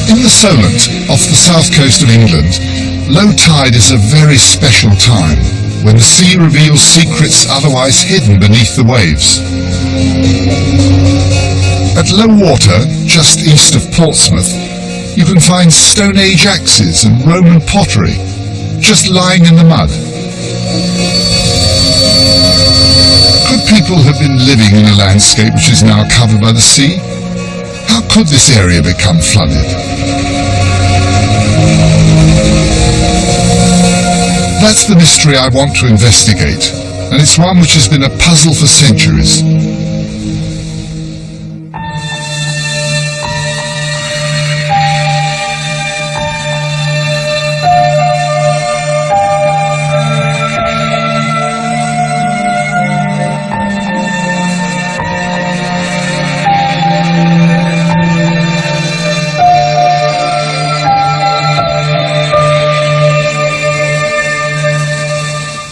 In the Solent, off the south coast of England, low tide is a very special time, when the sea reveals secrets otherwise hidden beneath the waves. At low water, just east of Portsmouth, you can find Stone Age axes and Roman pottery, just lying in the mud. Could people have been living in a landscape which is now covered by the sea? How could this area become flooded? That's the mystery I want to investigate, and it's one which has been a puzzle for centuries.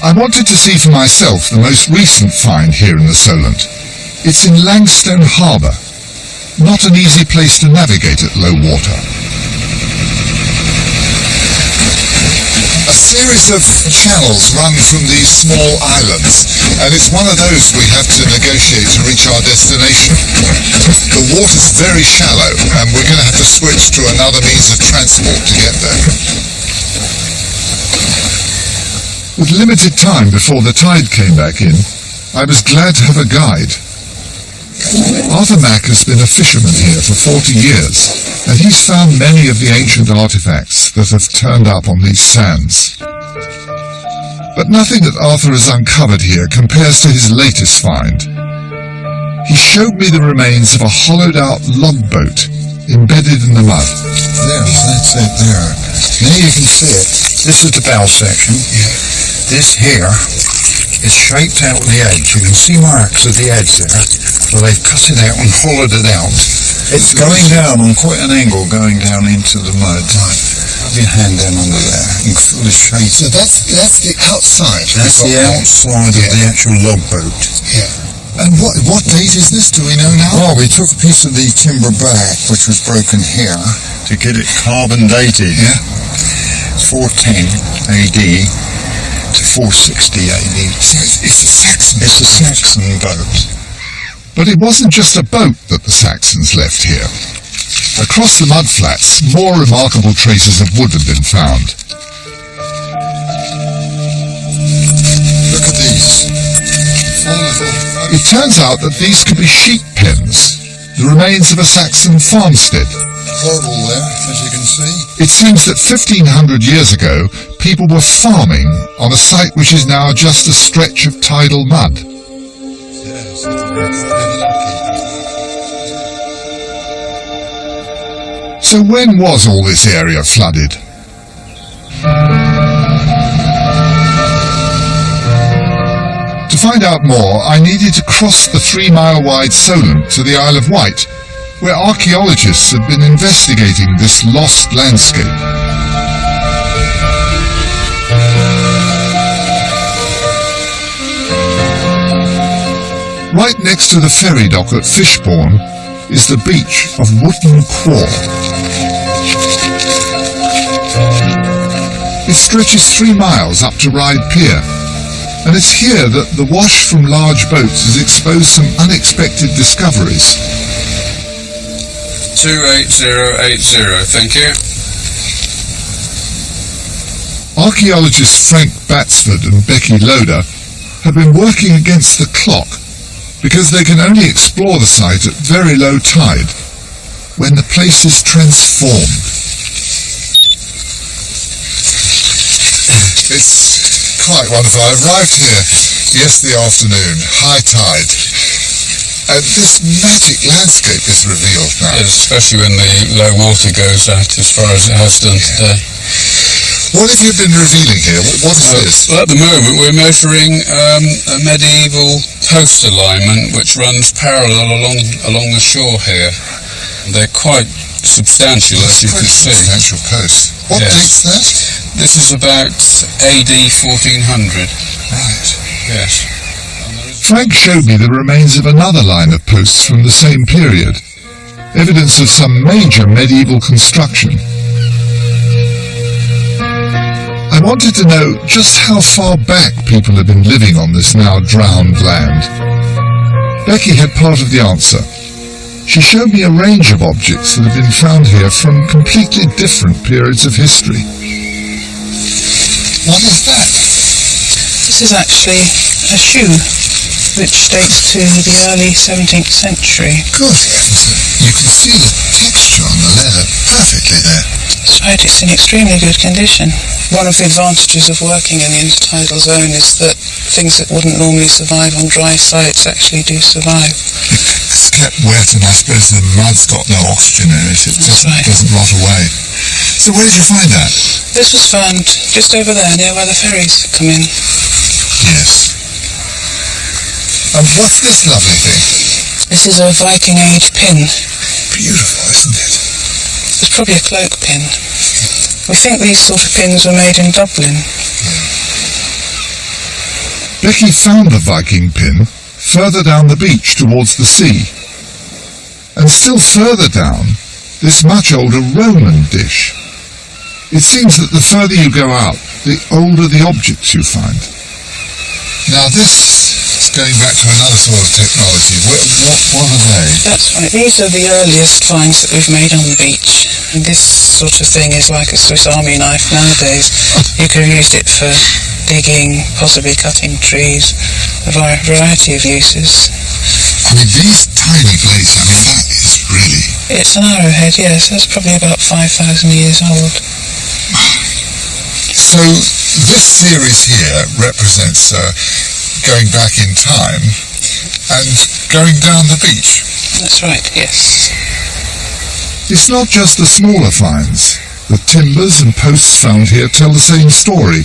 I wanted to see for myself the most recent find here in the Solent. It's in Langstone Harbour, not an easy place to navigate at low water. A series of channels run from these small islands, and it's one of those we have to negotiate to reach our destination. The water's very shallow, and we're going to have to switch to another means of transport to get there. With limited time before the tide came back in, I was glad to have a guide. Arthur Mack has been a fisherman here for 40 years, and he's found many of the ancient artifacts that have turned up on these sands. But nothing that Arthur has uncovered here compares to his latest find. He showed me the remains of a hollowed-out log boat embedded in the mud. There, that's it there. Now you can see it. This is the bow section. Yeah. This here is shaped out the edge. You can see marks of the edge there. So they've cut it out and hollowed it out. It's going down on quite an angle, going down into the mud. Right. Have your hand down under there. You can feel the shape. So that's the outside. That's the outside of the actual log boat. Yeah. And what date is this? Do we know now? Well, we took a piece of the timber back, which was broken here, to get it carbon dated. Yeah. 410 AD to 460 AD. So it's a Saxon. It's a Saxon boat. But it wasn't just a boat that the Saxons left here. Across the mudflats, more remarkable traces of wood have been found. Look at these. It turns out that these could be sheep pens, the remains of a Saxon farmstead. Hurdle there, as you can see. It seems that 1500 years ago, people were farming on a site which is now just a stretch of tidal mud. Yes, So when was all this area flooded? To find out more, I needed to cross the 3-mile-wide Solent to the Isle of Wight, where archaeologists have been investigating this lost landscape. Right next to the ferry dock at Fishbourne is the beach of Wootton Quay. It stretches 3 miles up to Ryde Pier, and it's here that the wash from large boats has exposed some unexpected discoveries. 28080, thank you. Archaeologists Frank Batsford and Becky Loader have been working against the clock because they can only explore the site at very low tide, when the place is transformed. It's quite wonderful. I arrived here yesterday afternoon, high tide, and this magic landscape is revealed now. Yes, especially when the low water goes out as far as it has done today. What have you been revealing here? What is this? Well, at the moment we're measuring a medieval post alignment which runs parallel along the shore here. They're quite substantial, as you can see. Substantial posts. What date's that? This is about AD 1400. Right. Yes. Frank showed me the remains of another line of posts from the same period. evidence of some major medieval construction. I wanted to know just how far back people had been living on this now drowned land. Becky had part of the answer. She showed me a range of objects that have been found here from completely different periods of history. What is that? This is actually a shoe, which dates to the early 17th century. Good heavens, you can see the texture on the leather perfectly there. That's right, it's in extremely good condition. One of the advantages of working in the intertidal zone is that things that wouldn't normally survive on dry sites actually do survive. It's kept wet, and I suppose the mud's got no oxygen in it. It doesn't rot away. So where did you find that? This was found just over there, near where the ferries come in. Yes. And what's this lovely thing? This is a Viking Age pin. Beautiful, isn't it? It's probably a cloak pin. We think these sort of pins were made in Dublin. Becky found the Viking pin further down the beach towards the sea. And still further down, this much older Roman dish. It seems that the further you go out, the older the objects you find. Now this is going back to another sort of technology. What are they? That's right. These are the earliest finds that we've made on the beach. And this sort of thing is like a Swiss Army knife nowadays. You could have used it for digging, possibly cutting trees, a variety of uses. I mean, these tiny blades, I mean, that is really... It's an arrowhead, yes. That's probably about 5,000 years old. So this series here represents going back in time and going down the beach. That's right, yes. It's not just the smaller finds. The timbers and posts found here tell the same story,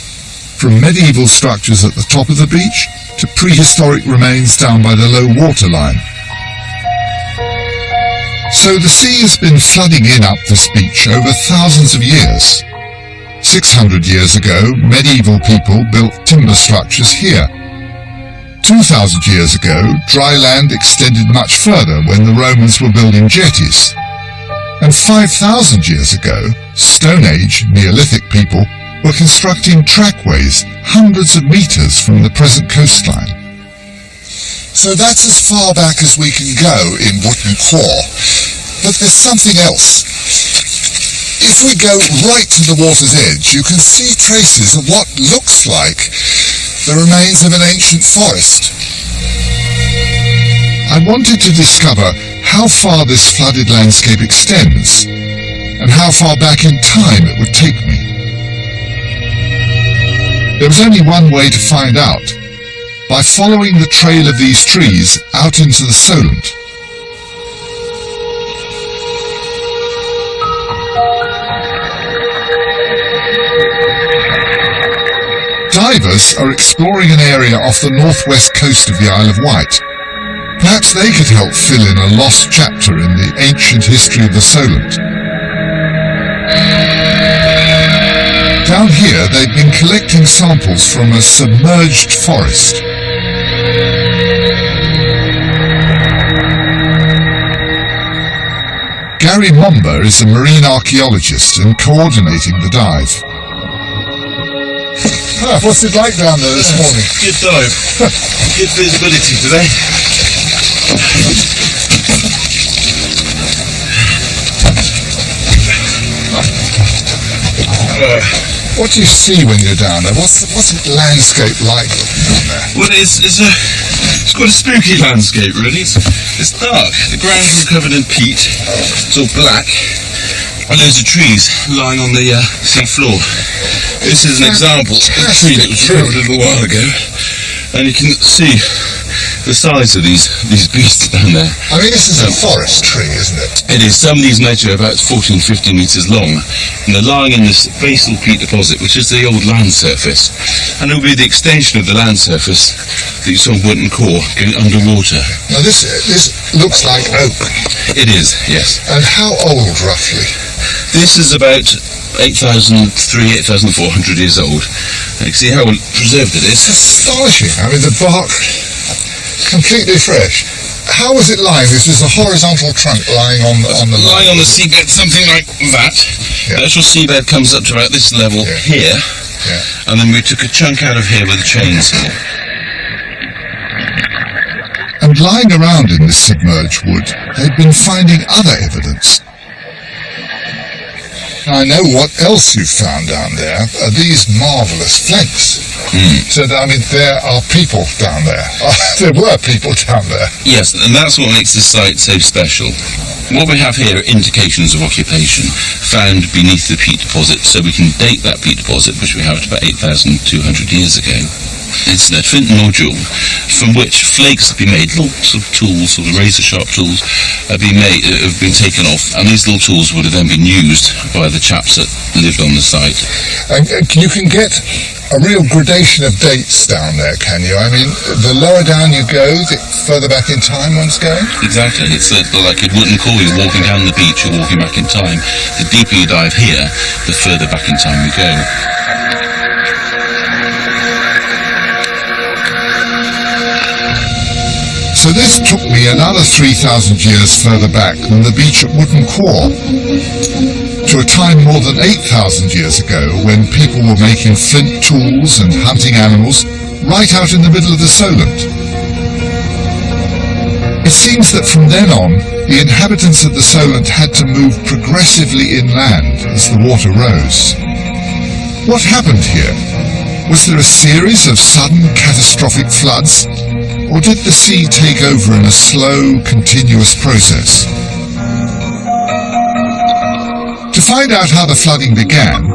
from medieval structures at the top of the beach to prehistoric remains down by the low water line. So the sea has been flooding in up this beach over thousands of years. 600 years ago, medieval people built timber structures here. 2,000 years ago, dry land extended much further when the Romans were building jetties. And 5,000 years ago, Stone Age, Neolithic people, were constructing trackways hundreds of meters from the present coastline. So that's as far back as we can go in Wootton Hoo. But there's something else. If we go right to the water's edge, you can see traces of what looks like the remains of an ancient forest. I wanted to discover how far this flooded landscape extends, and how far back in time it would take me. There was only one way to find out, by following the trail of these trees out into the Solent. Divers are exploring an area off the northwest coast of the Isle of Wight. Perhaps they could help fill in a lost chapter in the ancient history of the Solent. Down here, they've been collecting samples from a submerged forest. Gary Momber is a marine archaeologist and coordinating the dive. What's it like down there this morning? Good dive. Good visibility today. What do you see when you're down there? What's the landscape like down there? Well, it's quite a spooky landscape, really. It's dark. The ground's all covered in peat. It's all black. And loads of trees lying on the sea floor. This is an example of a tree that was removed a little while ago. And you can see the size of these beasts down there. I mean, this is a forest tree, isn't it? It is. Some of these measure about 14, 15 metres long, and they're lying in this basal peat deposit, which is the old land surface, and it will be the extension of the land surface that you saw in Wootton Hoo going underwater. Now this looks like oak. It is, yes. And how old, roughly? This is about 8,400 years old. You can see how well preserved it is. It's astonishing. I mean, the bark completely fresh. how was it lying? This is a horizontal trunk lying on the Lying on the seabed, something like that. Yeah. The actual seabed comes up to about this level here, and then we took a chunk out of here with the chains. And lying around in this submerged wood, they'd been finding other evidence. I know what else you've found down there are these marvellous flakes. So, I mean, there are people down there. There were people down there. Yes, and that's what makes this site so special. What we have here are indications of occupation found beneath the peat deposit, so we can date that peat deposit, which we have at about 8,200 years ago. It's a flint nodule from which flakes have been made, little sort of tools, sort of razor-sharp tools, have been taken off, and these little tools would have then been used by the chaps that lived on the site. And you can get a real gradation of dates down there, can you? I mean, the lower down you go, the further back in time one's going? Exactly. It's like a wooden call. You're walking down the beach, you're walking back in time. The deeper you dive here, the further back in time you go. So this took me another 3,000 years further back than the beach at Wooden Khor, to a time more than 8,000 years ago when people were making flint tools and hunting animals right out in the middle of the Solent. It seems that from then on, the inhabitants of the Solent had to move progressively inland as the water rose. What happened here? Was there a series of sudden catastrophic floods? Or did the sea take over in a slow, continuous process? To find out how the flooding began,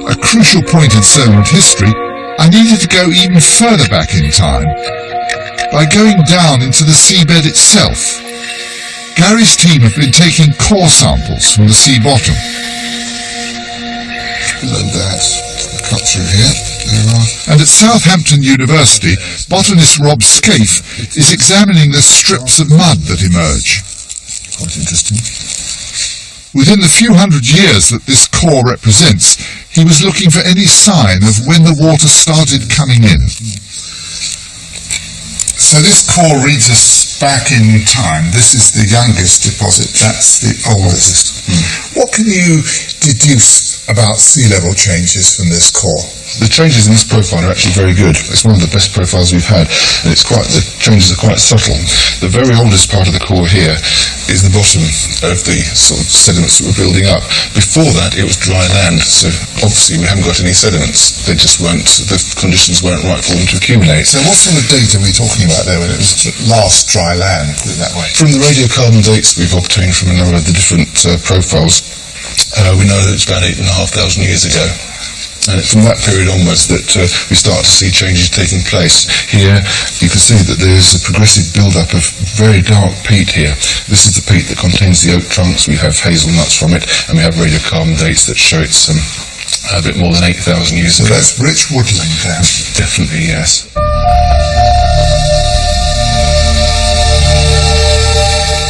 a crucial point in Solent history, I needed to go even further back in time, by going down into the seabed itself. Gary's team have been taking core samples from the sea bottom. Below that, cut through here. And at Southampton University, botanist Rob Scaife is examining the strips of mud that emerge. Quite interesting. Within the few hundred years that this core represents, he was looking for any sign of when the water started coming in. So this core reads us back in time. This is the youngest deposit, that's the oldest. What can you deduce about sea level changes from this core? The changes in this profile are actually very good. It's one of the best profiles we've had, and the changes are quite subtle. The very oldest part of the core here is the bottom of the sort of sediments that were building up. Before that, it was dry land, so obviously we haven't got any sediments. The conditions weren't right for them to accumulate. So what sort of date are we talking about there when it was last dry land, put it that way? From the radiocarbon dates we've obtained from a number of the different profiles, we know that it's about 8,500 years ago. And it's from that period onwards that we start to see changes taking place. Here you can see that there's a progressive build-up of very dark peat here. This is the peat that contains the oak trunks. We have hazelnuts from it, and we have radiocarbon dates that show it's a bit more than 8,000 years So ago. that's rich woodland there. Definitely, yes.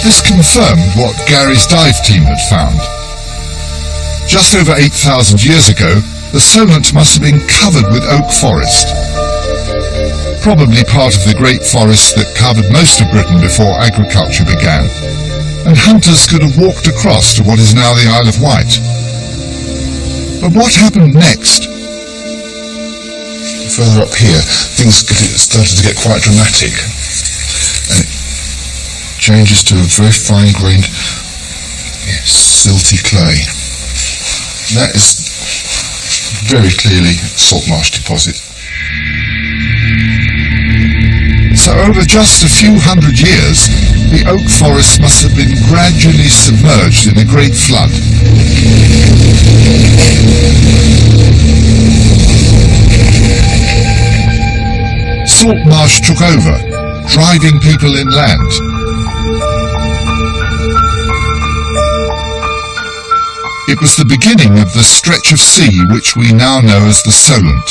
This confirmed what Gary's dive team had found. Just over 8,000 years ago, the Solent must have been covered with oak forest. Probably part of the great forest that covered most of Britain before agriculture began, and hunters could have walked across to what is now the Isle of Wight. But what happened next? Further up here, things started to get quite dramatic, and it changes to a very fine-grained, silty clay. That is very clearly salt marsh deposit. So over just a few hundred years, the oak forest must have been gradually submerged in a great flood. Salt marsh took over, driving people inland. It was the beginning of the stretch of sea which we now know as the Solent.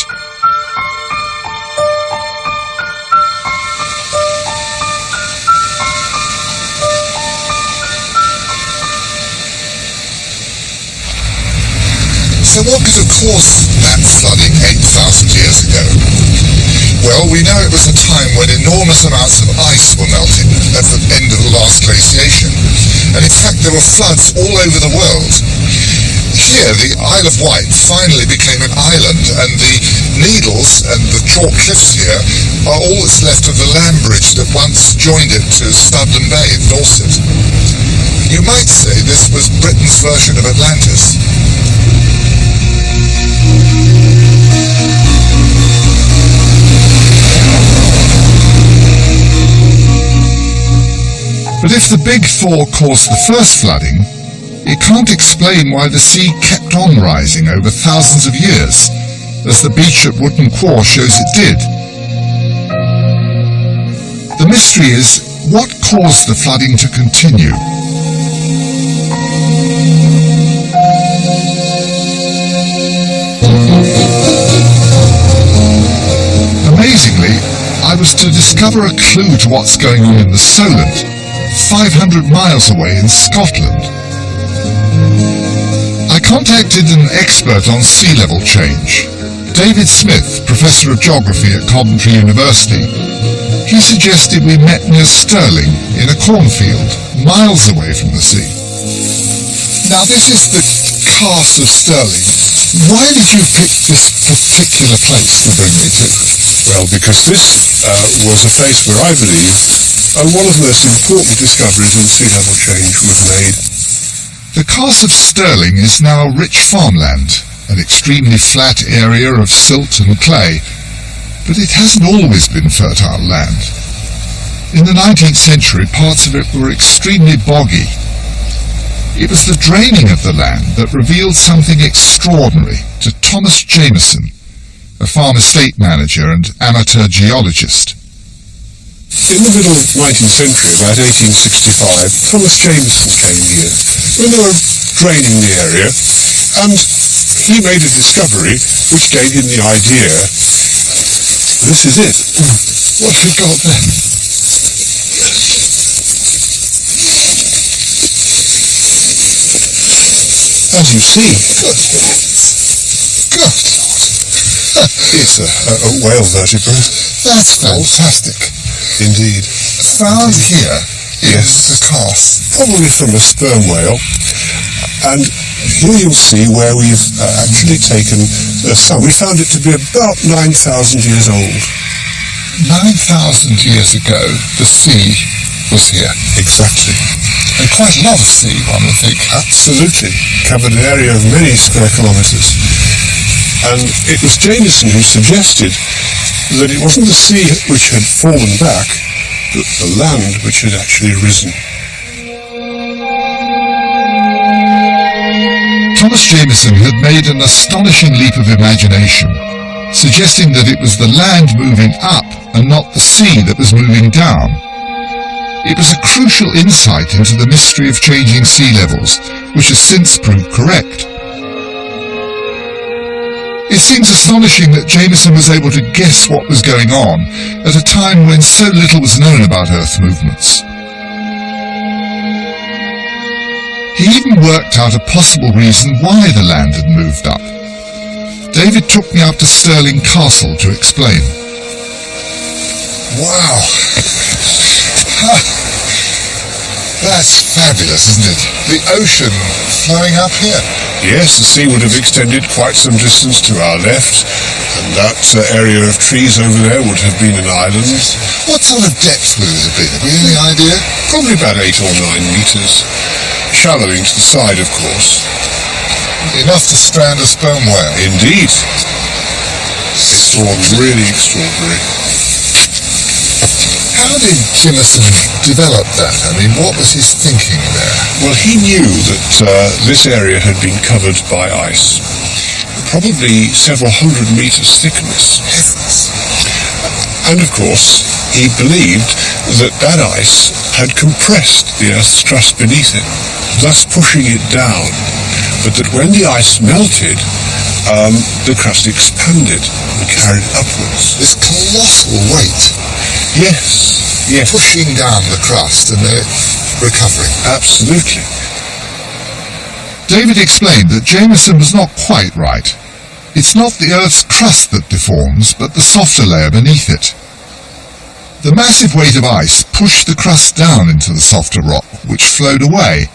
So what could have caused that flooding 8,000 years ago? Well, we know it was a time when enormous amounts of ice were melting at the end of the last glaciation. And in fact, there were floods all over the world. Here, the Isle of Wight finally became an island, and the Needles and the chalk cliffs here are all that's left of the land bridge that once joined it to Studland Bay in Dorset. You might say this was Britain's version of Atlantis. But if the Big Four caused the first flooding, it can't explain why the sea kept on rising over thousands of years, as the beach at Wootton Quay shows it did. The mystery is, what caused the flooding to continue? Amazingly, I was to discover a clue to what's going on in the Solent, 500 miles away in Scotland. I contacted an expert on sea level change, David Smith, Professor of Geography at Coventry University. He suggested we met near Stirling, in a cornfield, miles away from the sea. Now this is the Carse of Stirling. Why did you pick this particular place to bring me to? Well, because this was a place where I believe one of the most important discoveries in sea level change was made. The Carse of Stirling is now rich farmland, an extremely flat area of silt and clay, but it hasn't always been fertile land. In the 19th century, parts of it were extremely boggy. It was the draining of the land that revealed something extraordinary to Thomas Jameson, a farm estate manager and amateur geologist. In the middle of the 19th century, about 1865, Thomas Jameson came here when they were draining the area, and he made a discovery which gave him the idea, this is it. What have we got then? As you see, Good. it's a whale vertebrate. That's fantastic. Indeed. Found here Yes. is the Carse. Probably from a sperm whale. And here you'll see where we've actually taken some. We found it to be about 9,000 years old. 9,000 years ago, the sea was here. Exactly. And quite a lot of sea, one would think. Absolutely. Covered an area of many square kilometres. And it was Jameson who suggested that it wasn't the sea which had fallen back, but the land which had actually risen. Thomas Jameson had made an astonishing leap of imagination, suggesting that it was the land moving up and not the sea that was moving down. It was a crucial insight into the mystery of changing sea levels, which has since proved correct. It seems astonishing that Jameson was able to guess what was going on at a time when so little was known about Earth movements. He even worked out a possible reason why the land had moved up. David took me up to Stirling Castle to explain. Wow! That's fabulous, isn't it? The ocean flowing up here. Yes, the sea would have extended quite some distance to our left, and that area of trees over there would have been an island. What sort of depth would it have been? Have you any idea? Probably about 8 or 9 metres. Shallowing to the side, of course. Enough to strand a sperm whale. Indeed. Extraordinary, really extraordinary. How did Jameson develop that? I mean, what was his thinking there? Well, he knew that this area had been covered by ice, probably several hundred metres thickness. And of course, he believed that that ice had compressed the Earth's crust beneath it, thus pushing it down, but that when the ice melted, the crust expanded and carried upwards. This colossal weight Yes, yes. pushing down the crust and then it recovering. Absolutely. David explained that Jameson was not quite right. It's not the Earth's crust that deforms, but the softer layer beneath it. The massive weight of ice pushed the crust down into the softer rock, which flowed away.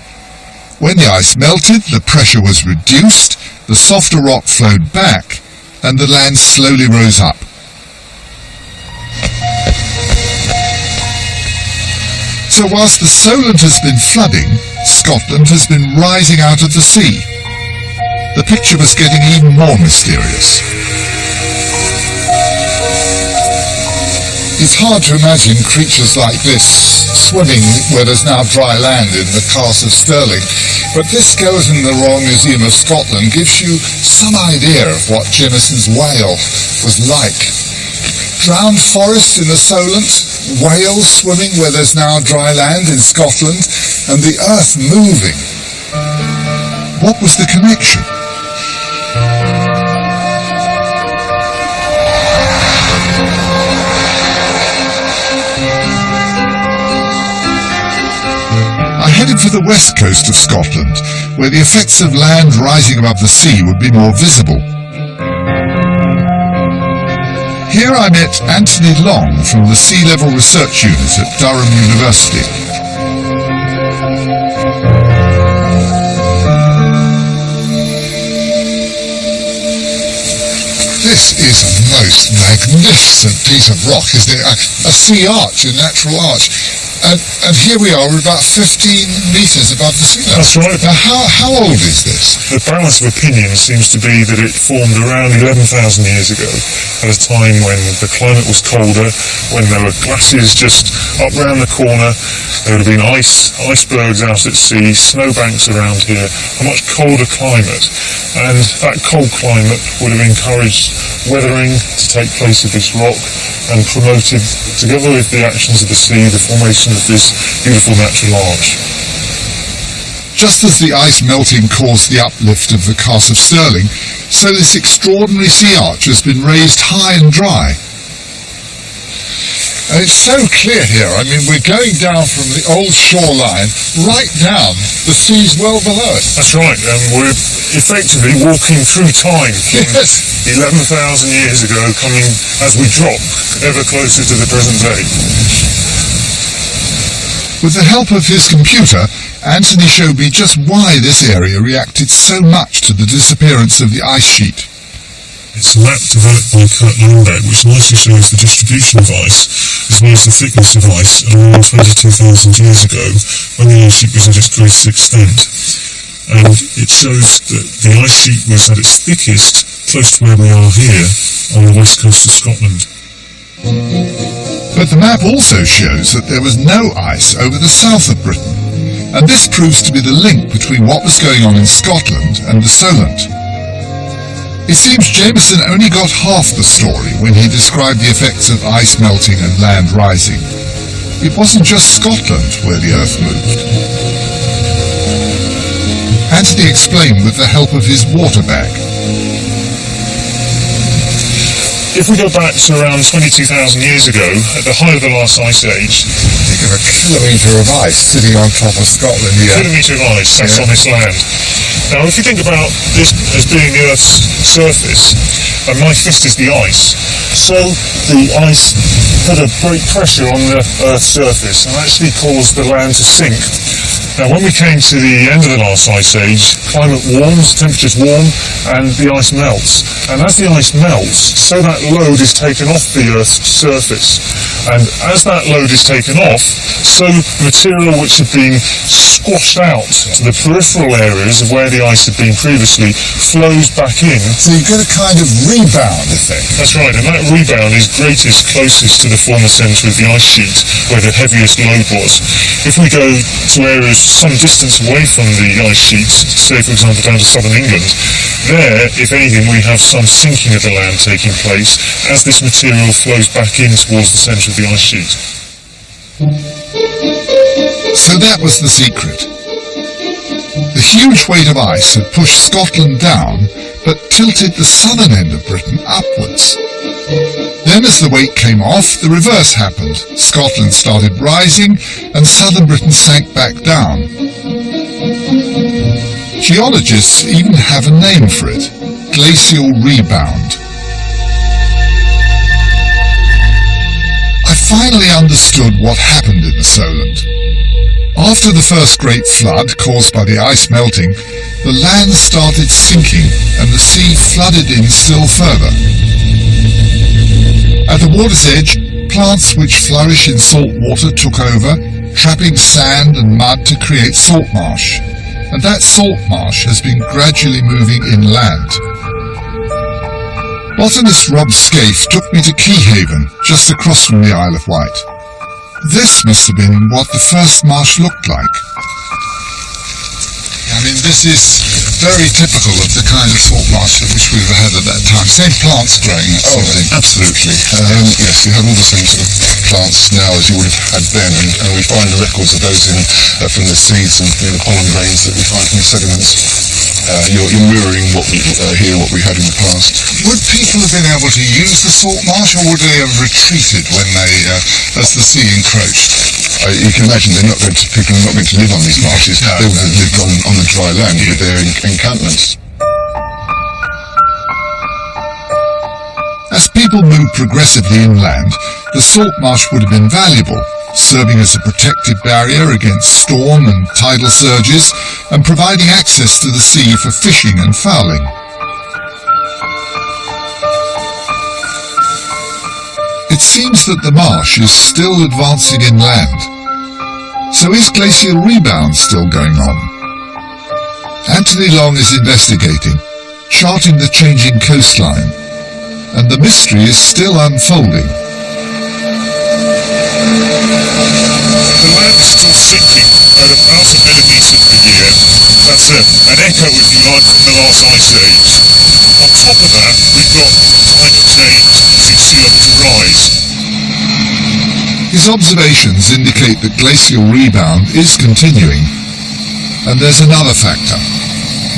When the ice melted, the pressure was reduced, the softer rock flowed back, and the land slowly rose up. So whilst the Solent has been flooding, Scotland has been rising out of the sea. The picture was getting even more mysterious. It's hard to imagine creatures like this swimming where there's now dry land in the Castle of Stirling, but this skeleton in the Royal Museum of Scotland gives you some idea of what Jameson's whale was like. Drowned forests in the Solent, whales swimming where there's now dry land in Scotland, and the earth moving. What was the connection? I headed for the west coast of Scotland, where the effects of land rising above the sea would be more visible. Here I met Anthony Long from the Sea Level Research Unit at Durham University. This is a most magnificent piece of rock, isn't it? A sea arch, a natural arch. And here we are, we're about 15 metres above the sea level. That's right. Now, how old is this? The balance of opinion seems to be that it formed around 11,000 years ago, at a time when the climate was colder, when there were glaciers just up round the corner, there would have been icebergs out at sea, snowbanks around here, a much colder climate. And that cold climate would have encouraged weathering to take place of this rock and promoted, together with the actions of the sea, the formation of this beautiful natural arch. Just as the ice melting caused the uplift of the Castle of Stirling, so this extraordinary sea arch has been raised high and dry. And it's so clear here. I mean, we're going down from the old shoreline right down. The sea's well below us. That's right, and we're effectively walking through time from Yes. 11,000 years ago, coming as we drop ever closer to the present day. With the help of his computer, Anthony showed me just why this area reacted so much to the disappearance of the ice sheet. It's a map developed by Kurt Lambeck, which nicely shows the distribution of ice, as well as the thickness of ice around 22,000 years ago, when the ice sheet was at its greatest extent. And it shows that the ice sheet was at its thickest close to where we are here, on the west coast of Scotland. But the map also shows that there was no ice over the south of Britain, and this proves to be the link between what was going on in Scotland and the Solent. It seems Jameson only got half the story when he described the effects of ice melting and land rising. It wasn't just Scotland where the earth moved. Anthony explained with the help of his water bag. If we go back to around 22,000 years ago, at the height of the last ice age, Think of a kilometre of ice sitting on top of Scotland here. kilometre of ice that's on this land. Now, if you think about this as being the Earth's surface, and my fist is the ice, so the ice put a great pressure on the Earth's surface and actually caused the land to sink. Now, when we came to the end of the last ice age, climate warms, temperatures warm, and the ice melts. And as the ice melts, so that load is taken off the Earth's surface. And as that load is taken off, so material which had been squashed out to the peripheral areas of where the ice had been previously flows back in. So you get a kind of rebound effect. That's right, and that rebound is greatest closest to the former centre of the ice sheet, where the heaviest load was. If we go to areas some distance away from the ice sheet, say for example down to southern England, there, if anything, we have some sinking of the land taking place as this material flows back in towards the centre of the ice sheet. So that was the secret. The huge weight of ice had pushed Scotland down, but tilted the southern end of Britain upwards. Then as the weight came off, the reverse happened. Scotland started rising, and southern Britain sank back down. Geologists even have a name for it, glacial rebound. I finally understood what happened in the Solent. After the first great flood caused by the ice melting, the land started sinking and the sea flooded in still further. At the water's edge, plants which flourish in salt water took over, trapping sand and mud to create salt marsh, and that salt marsh has been gradually moving inland. Botanist Rob Scaife took me to Keyhaven, just across from the Isle of Wight. This must have been what the first marsh looked like. I mean, this is very typical of the kind of salt marsh which we had at that time. Same plants growing. Absolutely. Yes, you have all the same sort of plants now as you would have had then, and we find the records of those in from the seeds and the pollen grains that we find from the sediments. You're mirroring what we had in the past. Would people have been able to use the salt marsh, or would they have retreated when they, as the sea encroached? You can imagine people are not going to live on these marshes. They would have lived on the dry land with their encampments. As people moved progressively inland, the salt marsh would have been valuable, serving as a protective barrier against storm and tidal surges, and providing access to the sea for fishing and fowling. It seems that the marsh is still advancing inland. So is glacial rebound still going on? Anthony Long is investigating, charting the changing coastline, and the mystery is still unfolding. The land is still sinking at about 1 millimetre per year. That's an echo, if you like, from the last ice age. On top of that, we've got climate change causing sea level to rise. His observations indicate that glacial rebound is continuing. And there's another factor.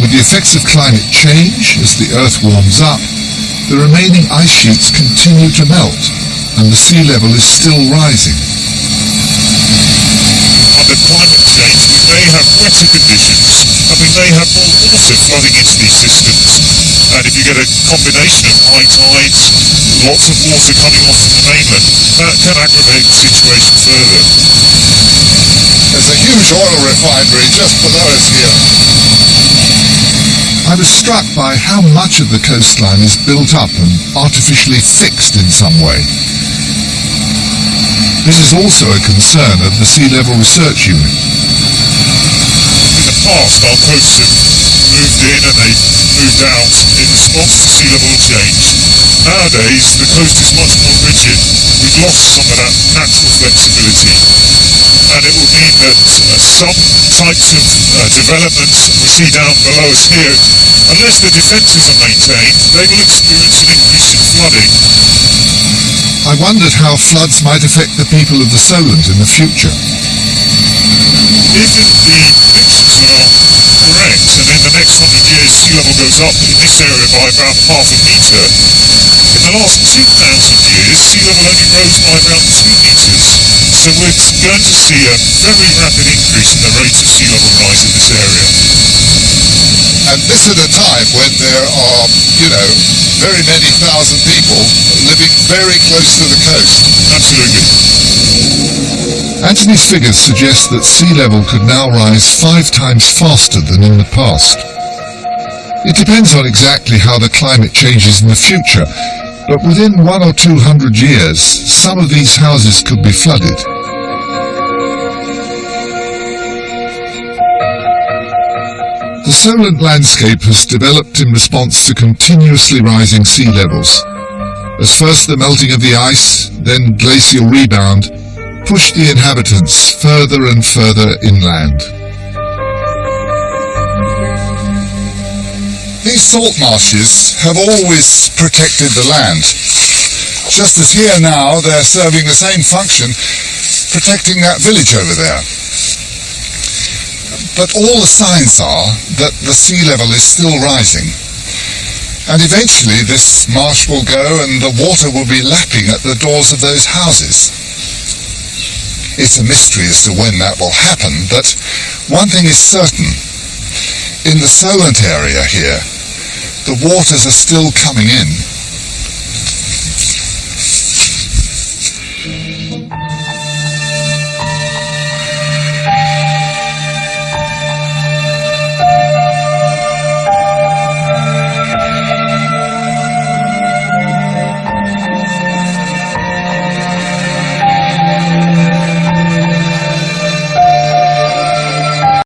With the effects of climate change as the Earth warms up, the remaining ice sheets continue to melt, and the sea level is still rising. Under climate change, we may have wetter conditions, and we may have more water flooding into these systems. And if you get a combination of high tides, lots of water coming off from the mainland, that can aggravate the situation further. There's a huge oil refinery just below us here. I was struck by how much of the coastline is built up and artificially fixed in some way. This is also a concern of the Sea Level Research Unit. In the past, our coasts have moved in and they've moved out in response to sea level change. Nowadays, the coast is much more rigid. We've lost some of that natural flexibility. And it will mean that some types of developments we see down below us here, unless the defences are maintained, they will experience an increase in flooding. I wondered how floods might affect the people of the Solent in the future. If the predictions are correct, and in the next 100 years sea level goes up in this area by about half a metre, in the last 2,000 years sea level only rose by around 2 metres. So we're going to see a very rapid increase in the rate of sea level rise in this area. And this at a time when there are, very many thousand people living very close to the coast. Absolutely. Anthony's figures suggest that sea level could now rise 5 times faster than in the past. It depends on exactly how the climate changes in the future, but within 100 or 200 years, some of these houses could be flooded. The Solent landscape has developed in response to continuously rising sea levels, as first the melting of the ice, then glacial rebound, pushed the inhabitants further and further inland. These salt marshes have always protected the land. Just as here now, they're serving the same function, protecting that village over there. But all the signs are that the sea level is still rising. And eventually this marsh will go and the water will be lapping at the doors of those houses. It's a mystery as to when that will happen, but one thing is certain. In the Solent area here, the waters are still coming in.